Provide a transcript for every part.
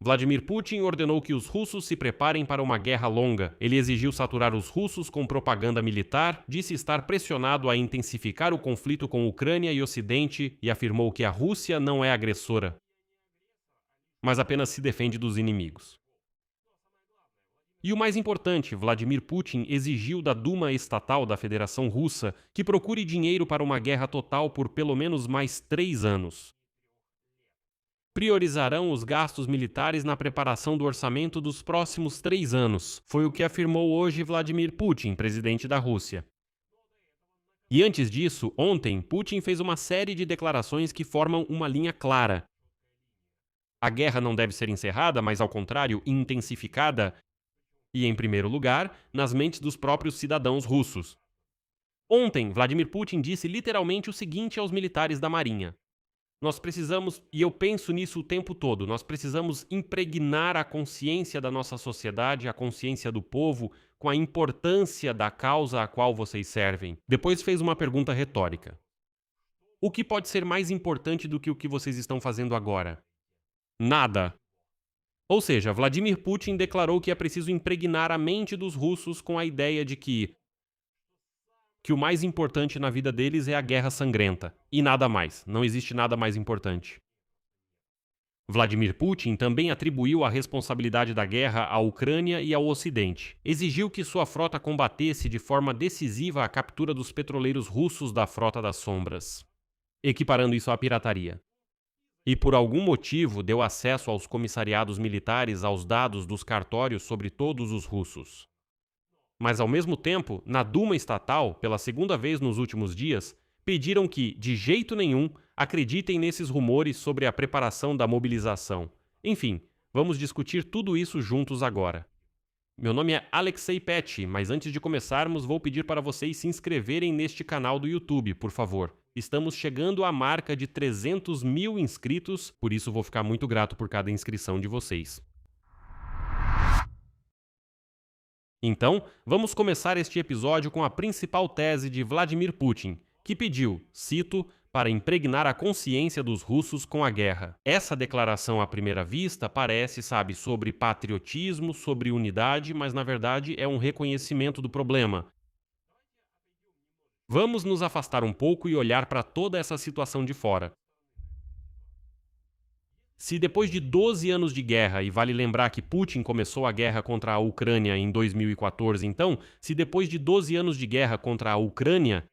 Vladimir Putin ordenou que os russos se preparem para uma guerra longa. Ele exigiu saturar os russos com propaganda militar, disse estar pressionado a intensificar o conflito com Ucrânia e Ocidente e afirmou que a Rússia não é agressora, mas apenas se defende dos inimigos. E o mais importante, Vladimir Putin exigiu da Duma Estatal da Federação Russa que procure dinheiro para uma guerra total por pelo menos mais 3 anos. Priorizarão os gastos militares na preparação do orçamento dos próximos 3 anos, foi o que afirmou hoje Vladimir Putin, presidente da Rússia. E antes disso, ontem, Putin fez uma série de declarações que formam uma linha clara. A guerra não deve ser encerrada, mas ao contrário, intensificada, e em primeiro lugar, nas mentes dos próprios cidadãos russos. Ontem, Vladimir Putin disse literalmente o seguinte aos militares da Marinha: nós precisamos, e eu penso nisso o tempo todo, nós precisamos impregnar a consciência da nossa sociedade, a consciência do povo, com a importância da causa a qual vocês servem. Depois fez uma pergunta retórica. O que pode ser mais importante do que o que vocês estão fazendo agora? Nada. Ou seja, Vladimir Putin declarou que é preciso impregnar a mente dos russos com a ideia de que o mais importante na vida deles é a guerra sangrenta, e nada mais, não existe nada mais importante. Vladimir Putin também atribuiu a responsabilidade da guerra à Ucrânia e ao Ocidente. Exigiu que sua frota combatesse de forma decisiva a captura dos petroleiros russos da Frota das Sombras, equiparando isso à pirataria. E por algum motivo deu acesso aos comissariados militares aos dados dos cartórios sobre todos os russos. Mas, ao mesmo tempo, na Duma estatal, pela segunda vez nos últimos dias, pediram que, de jeito nenhum, acreditem nesses rumores sobre a preparação da mobilização. Enfim, vamos discutir tudo isso juntos agora. Meu nome é Alexei Petty, mas antes de começarmos, vou pedir para vocês se inscreverem neste canal do YouTube, por favor. Estamos chegando à marca de 300 mil inscritos, por isso vou ficar muito grato por cada inscrição de vocês. Então, vamos começar este episódio com a principal tese de Vladimir Putin, que pediu, cito, para impregnar a consciência dos russos com a guerra. Essa declaração à primeira vista parece, sobre patriotismo, sobre unidade, mas na verdade é um reconhecimento do problema. Vamos nos afastar um pouco e olhar para toda essa situação de fora. Se depois de 12 anos de guerra, e vale lembrar que Putin começou a guerra contra a Ucrânia em 2014, então, se depois de 12 anos de guerra contra a Ucrânia,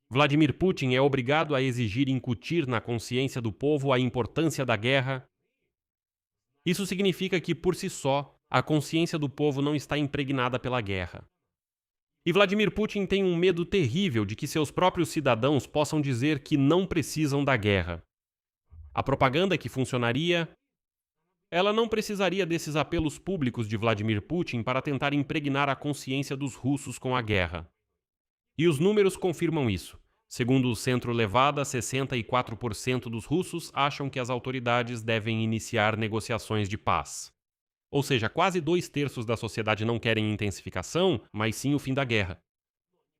Vladimir Putin é obrigado a exigir e incutir na consciência do povo a importância da guerra, isso significa que, por si só, a consciência do povo não está impregnada pela guerra. E Vladimir Putin tem um medo terrível de que seus próprios cidadãos possam dizer que não precisam da guerra. A propaganda que funcionaria, ela não precisaria desses apelos públicos de Vladimir Putin para tentar impregnar a consciência dos russos com a guerra. E os números confirmam isso. Segundo o Centro Levada, 64% dos russos acham que as autoridades devem iniciar negociações de paz. Ou seja, quase 2/3 da sociedade não querem intensificação, mas sim o fim da guerra.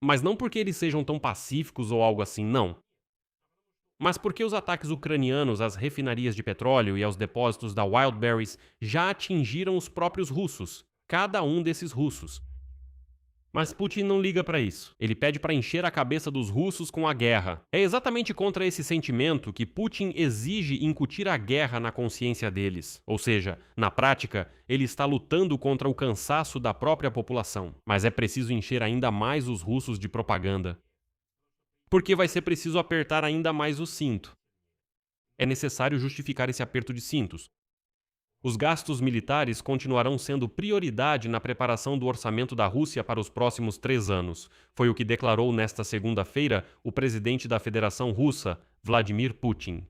Mas não porque eles sejam tão pacíficos ou algo assim, não. Mas porque os ataques ucranianos às refinarias de petróleo e aos depósitos da Wildberries já atingiram os próprios russos, cada um desses russos. Mas Putin não liga para isso. Ele pede para encher a cabeça dos russos com a guerra. É exatamente contra esse sentimento que Putin exige incutir a guerra na consciência deles. Ou seja, na prática, ele está lutando contra o cansaço da própria população. Mas é preciso encher ainda mais os russos de propaganda. Porque vai ser preciso apertar ainda mais o cinto. É necessário justificar esse aperto de cintos. Os gastos militares continuarão sendo prioridade na preparação do orçamento da Rússia para os próximos 3 anos. Foi o que declarou nesta segunda-feira o presidente da Federação Russa, Vladimir Putin.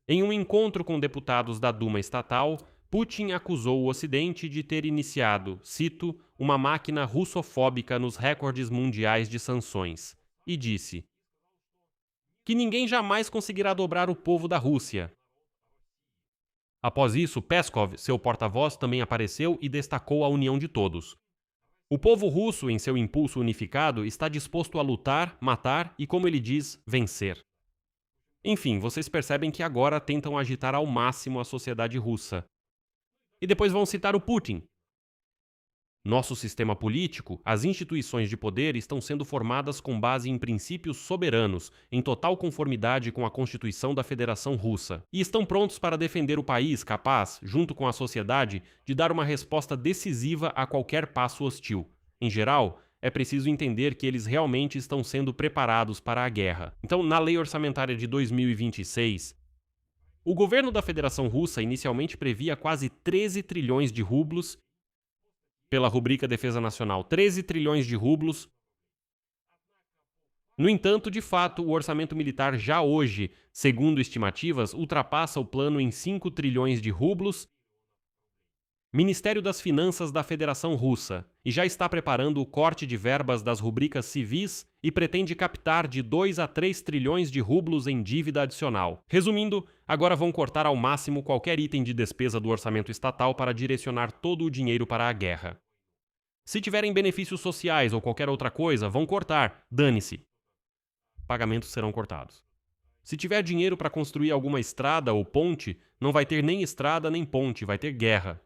Em um encontro com deputados da Duma estatal, Putin acusou o Ocidente de ter iniciado, cito, uma máquina russofóbica nos recordes mundiais de sanções. E disse que ninguém jamais conseguirá dobrar o povo da Rússia. Após isso, Peskov, seu porta-voz, também apareceu e destacou a união de todos. O povo russo, em seu impulso unificado, está disposto a lutar, matar e, como ele diz, vencer. Enfim, vocês percebem que agora tentam agitar ao máximo a sociedade russa. E depois vão citar o Putin. Nosso sistema político, as instituições de poder estão sendo formadas com base em princípios soberanos, em total conformidade com a Constituição da Federação Russa, e estão prontos para defender o país capaz, junto com a sociedade, de dar uma resposta decisiva a qualquer passo hostil. Em geral, é preciso entender que eles realmente estão sendo preparados para a guerra. Então, na Lei Orçamentária de 2026, o governo da Federação Russa inicialmente previa quase 13 trilhões de rublos pela rubrica Defesa Nacional, 13 trilhões de rublos. No entanto, de fato, o orçamento militar já hoje, segundo estimativas, ultrapassa o plano em 5 trilhões de rublos. Ministério das Finanças da Federação Russa, e já está preparando o corte de verbas das rubricas civis e pretende captar de 2 a 3 trilhões de rublos em dívida adicional. Resumindo, agora vão cortar ao máximo qualquer item de despesa do orçamento estatal para direcionar todo o dinheiro para a guerra. Se tiverem benefícios sociais ou qualquer outra coisa, vão cortar, dane-se. Pagamentos serão cortados. Se tiver dinheiro para construir alguma estrada ou ponte, não vai ter nem estrada nem ponte, vai ter guerra.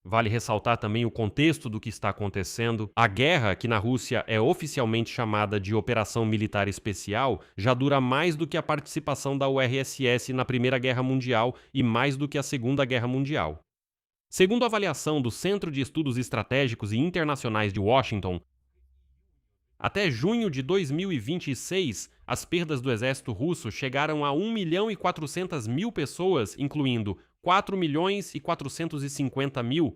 Vale ressaltar também o contexto do que está acontecendo. A guerra, que na Rússia é oficialmente chamada de Operação Militar Especial, já dura mais do que a participação da URSS na Primeira Guerra Mundial e mais do que a Segunda Guerra Mundial. Segundo a avaliação do Centro de Estudos Estratégicos e Internacionais de Washington, até junho de 2026, as perdas do exército russo chegaram a 1.400.000 pessoas, incluindo 4.450.000,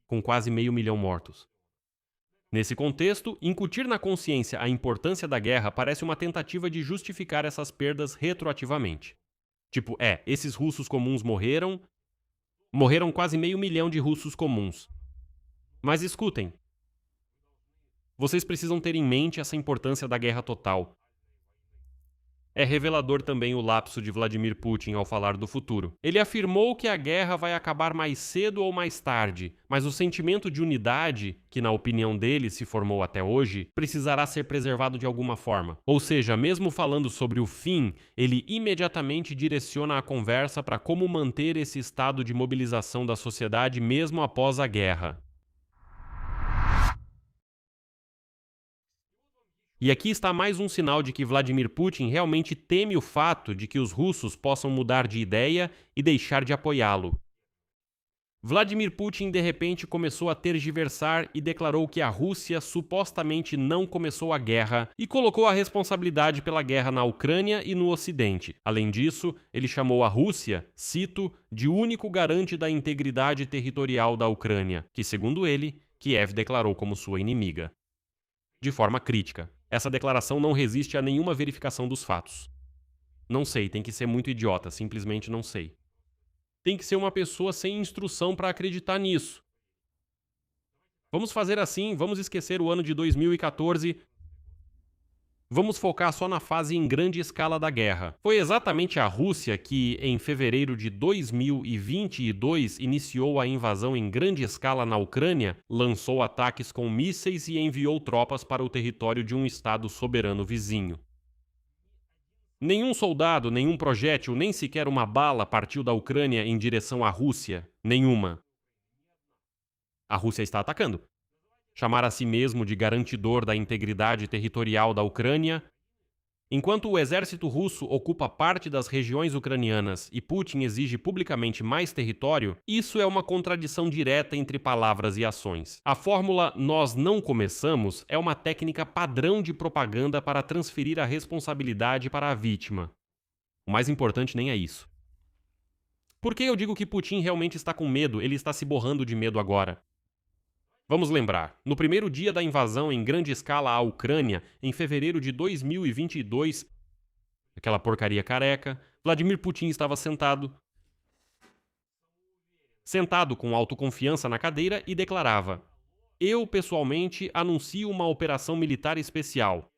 com quase 500.000 mortos. Nesse contexto, incutir na consciência a importância da guerra parece uma tentativa de justificar essas perdas retroativamente. Tipo, esses russos comuns morreram quase 500.000 de russos comuns. Mas escutem, vocês precisam ter em mente essa importância da guerra total. É revelador também o lapso de Vladimir Putin ao falar do futuro. Ele afirmou que a guerra vai acabar mais cedo ou mais tarde, mas o sentimento de unidade, que na opinião dele se formou até hoje, precisará ser preservado de alguma forma. Ou seja, mesmo falando sobre o fim, ele imediatamente direciona a conversa para como manter esse estado de mobilização da sociedade mesmo após a guerra. E aqui está mais um sinal de que Vladimir Putin realmente teme o fato de que os russos possam mudar de ideia e deixar de apoiá-lo. Vladimir Putin de repente começou a tergiversar e declarou que a Rússia supostamente não começou a guerra e colocou a responsabilidade pela guerra na Ucrânia e no Ocidente. Além disso, ele chamou a Rússia, cito, de único garante da integridade territorial da Ucrânia, que, segundo ele, Kiev declarou como sua inimiga. De forma crítica. Essa declaração não resiste a nenhuma verificação dos fatos. Não sei, tem que ser muito idiota, simplesmente não sei. Tem que ser uma pessoa sem instrução para acreditar nisso. Vamos fazer assim, vamos esquecer o ano de 2014. Vamos focar só na fase em grande escala da guerra. Foi exatamente a Rússia que, em fevereiro de 2022, iniciou a invasão em grande escala na Ucrânia, lançou ataques com mísseis e enviou tropas para o território de um estado soberano vizinho. Nenhum soldado, nenhum projétil, nem sequer uma bala partiu da Ucrânia em direção à Rússia. Nenhuma. A Rússia está atacando. Chamar a si mesmo de garantidor da integridade territorial da Ucrânia. Enquanto o exército russo ocupa parte das regiões ucranianas e Putin exige publicamente mais território, isso é uma contradição direta entre palavras e ações. A fórmula "nós não começamos" é uma técnica padrão de propaganda para transferir a responsabilidade para a vítima. O mais importante nem é isso. Por que eu digo que Putin realmente está com medo? Ele está se borrando de medo agora. Vamos lembrar, no primeiro dia da invasão em grande escala à Ucrânia, em fevereiro de 2022, aquela porcaria careca, Vladimir Putin estava sentado com autoconfiança na cadeira e declarava: "Eu, pessoalmente, anuncio uma operação militar especial."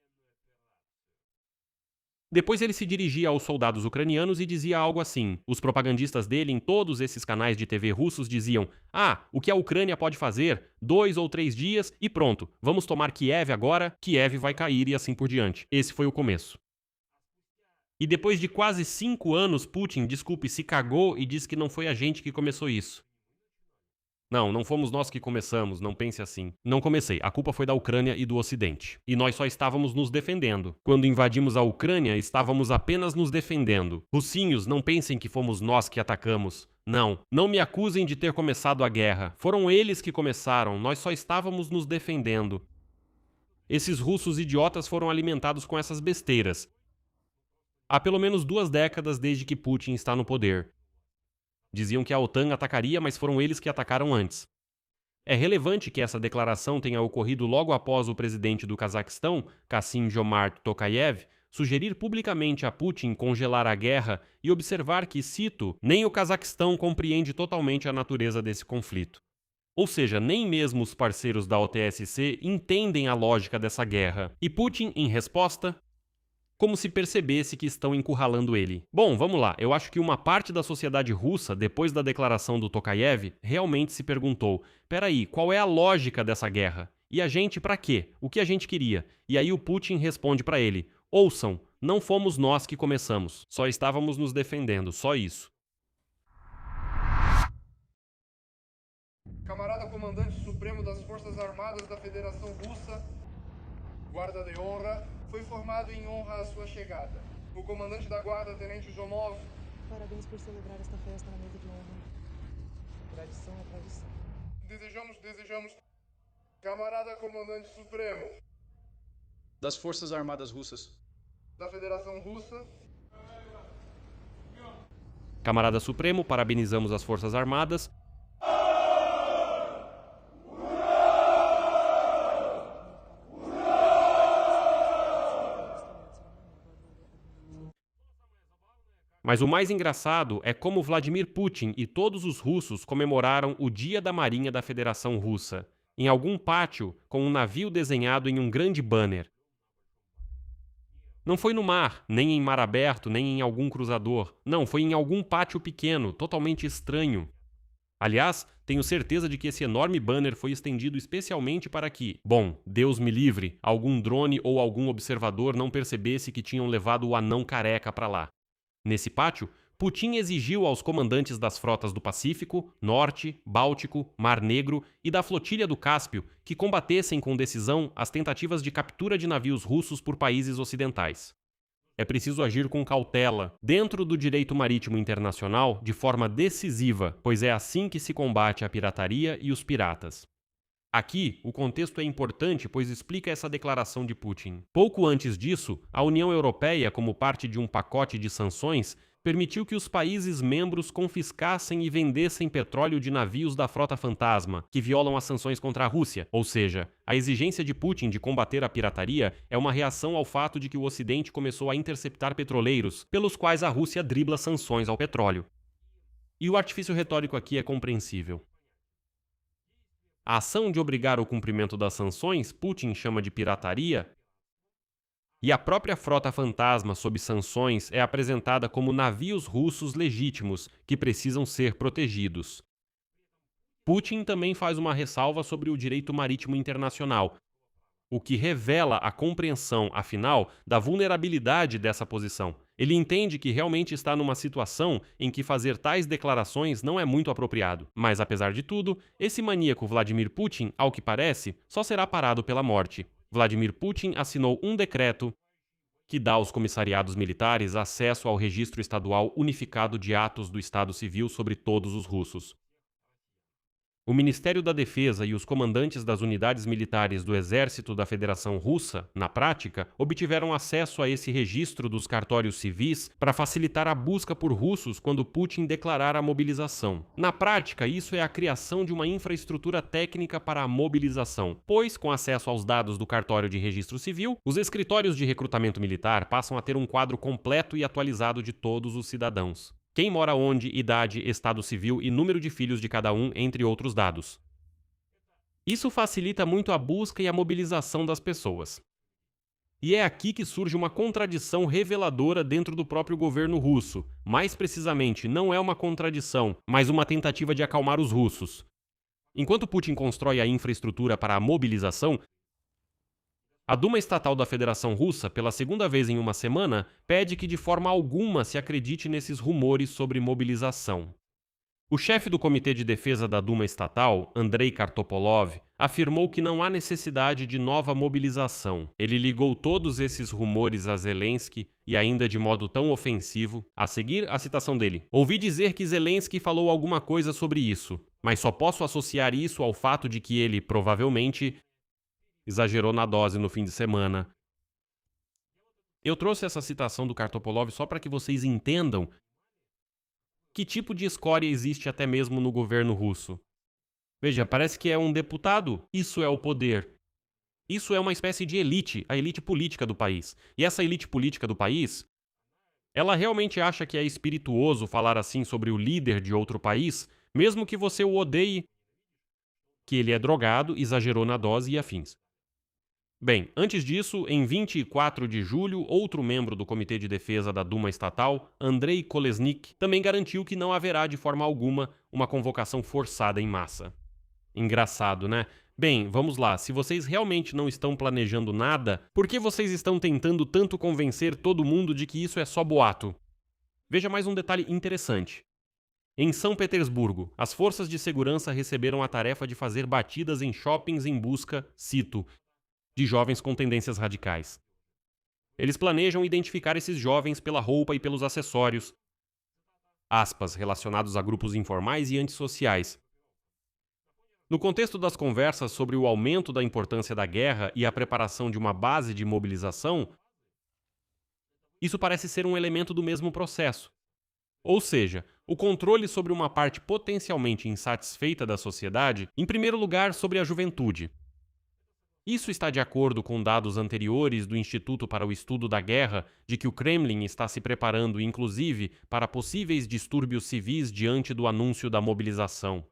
Depois ele se dirigia aos soldados ucranianos e dizia algo assim. Os propagandistas dele em todos esses canais de TV russos diziam: o que a Ucrânia pode fazer? 2 ou 3 dias e pronto, vamos tomar Kiev agora, Kiev vai cair e assim por diante. Esse foi o começo. E depois de quase 5 anos, Putin, desculpe, se cagou e disse que não foi a gente que começou isso. Não fomos nós que começamos, não pense assim. Não comecei, a culpa foi da Ucrânia e do Ocidente. E nós só estávamos nos defendendo. Quando invadimos a Ucrânia, estávamos apenas nos defendendo. Russinhos, não pensem que fomos nós que atacamos. Não me acusem de ter começado a guerra. Foram eles que começaram, nós só estávamos nos defendendo. Esses russos idiotas foram alimentados com essas besteiras. Há pelo menos 2 décadas desde que Putin está no poder. Diziam que a OTAN atacaria, mas foram eles que atacaram antes. É relevante que essa declaração tenha ocorrido logo após o presidente do Cazaquistão, Kassym-Jomart Tokayev, sugerir publicamente a Putin congelar a guerra e observar que, cito, nem o Cazaquistão compreende totalmente a natureza desse conflito. Ou seja, nem mesmo os parceiros da OTSC entendem a lógica dessa guerra. E Putin, em resposta, como se percebesse que estão encurralando ele. Bom, vamos lá. Eu acho que uma parte da sociedade russa, depois da declaração do Tokayev, realmente se perguntou: peraí, qual é a lógica dessa guerra? E a gente pra quê? O que a gente queria? E aí o Putin responde pra ele: ouçam, não fomos nós que começamos. Só estávamos nos defendendo, só isso. Camarada Comandante Supremo das Forças Armadas da Federação Russa, Guarda de Honra, foi formado em honra à sua chegada. O comandante da guarda, Tenente Jomov. Parabéns por celebrar esta festa na mesa de honra. Tradição é tradição. Desejamos. Camarada Comandante Supremo das Forças Armadas Russas, da Federação Russa. Camarada Supremo, parabenizamos as Forças Armadas. Mas o mais engraçado é como Vladimir Putin e todos os russos comemoraram o Dia da Marinha da Federação Russa, em algum pátio com um navio desenhado em um grande banner. Não foi no mar, nem em mar aberto, nem em algum cruzador. Não, foi em algum pátio pequeno, totalmente estranho. Aliás, tenho certeza de que esse enorme banner foi estendido especialmente para que, bom, Deus me livre, algum drone ou algum observador não percebesse que tinham levado o anão careca para lá. Nesse pátio, Putin exigiu aos comandantes das frotas do Pacífico, Norte, Báltico, Mar Negro e da flotilha do Cáspio que combatessem com decisão as tentativas de captura de navios russos por países ocidentais. É preciso agir com cautela, dentro do direito marítimo internacional, de forma decisiva, pois é assim que se combate a pirataria e os piratas. Aqui, o contexto é importante, pois explica essa declaração de Putin. Pouco antes disso, a União Europeia, como parte de um pacote de sanções, permitiu que os países membros confiscassem e vendessem petróleo de navios da Frota Fantasma, que violam as sanções contra a Rússia. Ou seja, a exigência de Putin de combater a pirataria é uma reação ao fato de que o Ocidente começou a interceptar petroleiros, pelos quais a Rússia dribla sanções ao petróleo. E o artifício retórico aqui é compreensível. A ação de obrigar o cumprimento das sanções, Putin chama de pirataria, e a própria Frota Fantasma sob sanções é apresentada como navios russos legítimos que precisam ser protegidos. Putin também faz uma ressalva sobre o direito marítimo internacional, o que revela a compreensão, afinal, da vulnerabilidade dessa posição. Ele entende que realmente está numa situação em que fazer tais declarações não é muito apropriado. Mas, apesar de tudo, esse maníaco Vladimir Putin, ao que parece, só será parado pela morte. Vladimir Putin assinou um decreto que dá aos comissariados militares acesso ao registro estadual unificado de atos do Estado Civil sobre todos os russos. O Ministério da Defesa e os comandantes das unidades militares do Exército da Federação Russa, na prática, obtiveram acesso a esse registro dos cartórios civis para facilitar a busca por russos quando Putin declarar a mobilização. Na prática, isso é a criação de uma infraestrutura técnica para a mobilização, pois, com acesso aos dados do cartório de registro civil, os escritórios de recrutamento militar passam a ter um quadro completo e atualizado de todos os cidadãos. Quem mora onde, idade, estado civil e número de filhos de cada um, entre outros dados. Isso facilita muito a busca e a mobilização das pessoas. E é aqui que surge uma contradição reveladora dentro do próprio governo russo. Mais precisamente, não é uma contradição, mas uma tentativa de acalmar os russos. Enquanto Putin constrói a infraestrutura para a mobilização, A Duma Estatal da Federação Russa, pela segunda vez em uma semana, pede que de forma alguma se acredite nesses rumores sobre mobilização. O chefe do Comitê de Defesa da Duma Estatal, Andrei Kartopolov, afirmou que não há necessidade de nova mobilização. Ele ligou todos esses rumores a Zelensky e ainda de modo tão ofensivo. A seguir, a citação dele. Ouvi dizer que Zelensky falou alguma coisa sobre isso, mas só posso associar isso ao fato de que ele, provavelmente, exagerou na dose no fim de semana. Eu trouxe essa citação do Kartopolov só para que vocês entendam que tipo de escória existe até mesmo no governo russo. Veja, parece que é um deputado. Isso é o poder. Isso é uma espécie de elite, a elite política do país. E essa elite política do país, ela realmente acha que é espirituoso falar assim sobre o líder de outro país, mesmo que você o odeie, que ele é drogado, exagerou na dose e afins. Bem, antes disso, em 24 de julho, outro membro do Comitê de Defesa da Duma Estatal, Andrei Kolesnik, também garantiu que não haverá de forma alguma uma convocação forçada em massa. Engraçado, né? Bem, vamos lá, se vocês realmente não estão planejando nada, por que vocês estão tentando tanto convencer todo mundo de que isso é só boato? Veja mais um detalhe interessante. Em São Petersburgo, as forças de segurança receberam a tarefa de fazer batidas em shoppings em busca, cito, de jovens com tendências radicais. Eles planejam identificar esses jovens pela roupa e pelos acessórios, aspas, relacionados a grupos informais e antissociais. No contexto das conversas sobre o aumento da importância da guerra e a preparação de uma base de mobilização, isso parece ser um elemento do mesmo processo. Ou seja, o controle sobre uma parte potencialmente insatisfeita da sociedade, em primeiro lugar sobre a juventude. Isso está de acordo com dados anteriores do Instituto para o Estudo da Guerra de que o Kremlin está se preparando, inclusive, para possíveis distúrbios civis diante do anúncio da mobilização.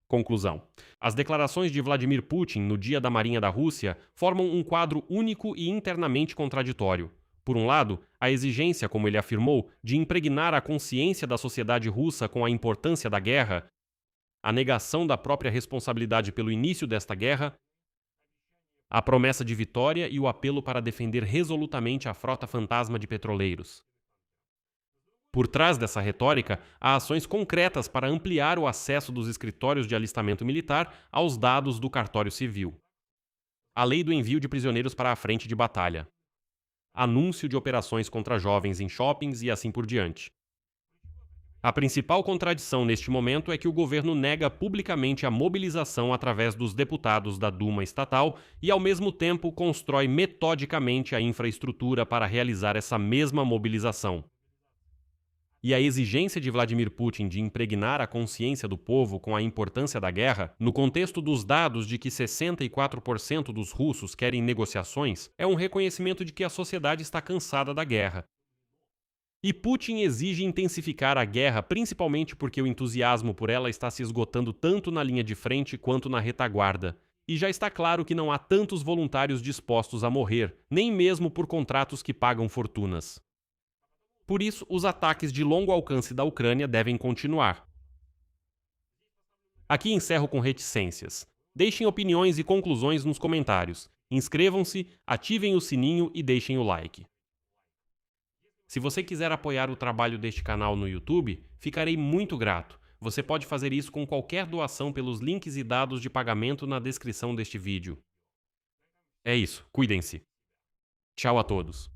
Conclusão. As declarações de Vladimir Putin no Dia da Marinha da Rússia formam um quadro único e internamente contraditório. Por um lado, a exigência, como ele afirmou, de impregnar a consciência da sociedade russa com a importância da guerra, a negação da própria responsabilidade pelo início desta guerra, a promessa de vitória e o apelo para defender resolutamente a frota fantasma de petroleiros. Por trás dessa retórica, há ações concretas para ampliar o acesso dos escritórios de alistamento militar aos dados do cartório civil. A lei do envio de prisioneiros para a frente de batalha. Anúncio de operações contra jovens em shoppings e assim por diante. A principal contradição neste momento é que o governo nega publicamente a mobilização através dos deputados da Duma estatal e, ao mesmo tempo, constrói metodicamente a infraestrutura para realizar essa mesma mobilização. E a exigência de Vladimir Putin de impregnar a consciência do povo com a importância da guerra, no contexto dos dados de que 64% dos russos querem negociações, é um reconhecimento de que a sociedade está cansada da guerra. E Putin exige intensificar a guerra principalmente porque o entusiasmo por ela está se esgotando tanto na linha de frente quanto na retaguarda. E já está claro que não há tantos voluntários dispostos a morrer, nem mesmo por contratos que pagam fortunas. Por isso, os ataques de longo alcance da Ucrânia devem continuar. Aqui encerro com reticências. Deixem opiniões e conclusões nos comentários. Inscrevam-se, ativem o sininho e deixem o like. Se você quiser apoiar o trabalho deste canal no YouTube, ficarei muito grato. Você pode fazer isso com qualquer doação pelos links e dados de pagamento na descrição deste vídeo. É isso, cuidem-se. Tchau a todos.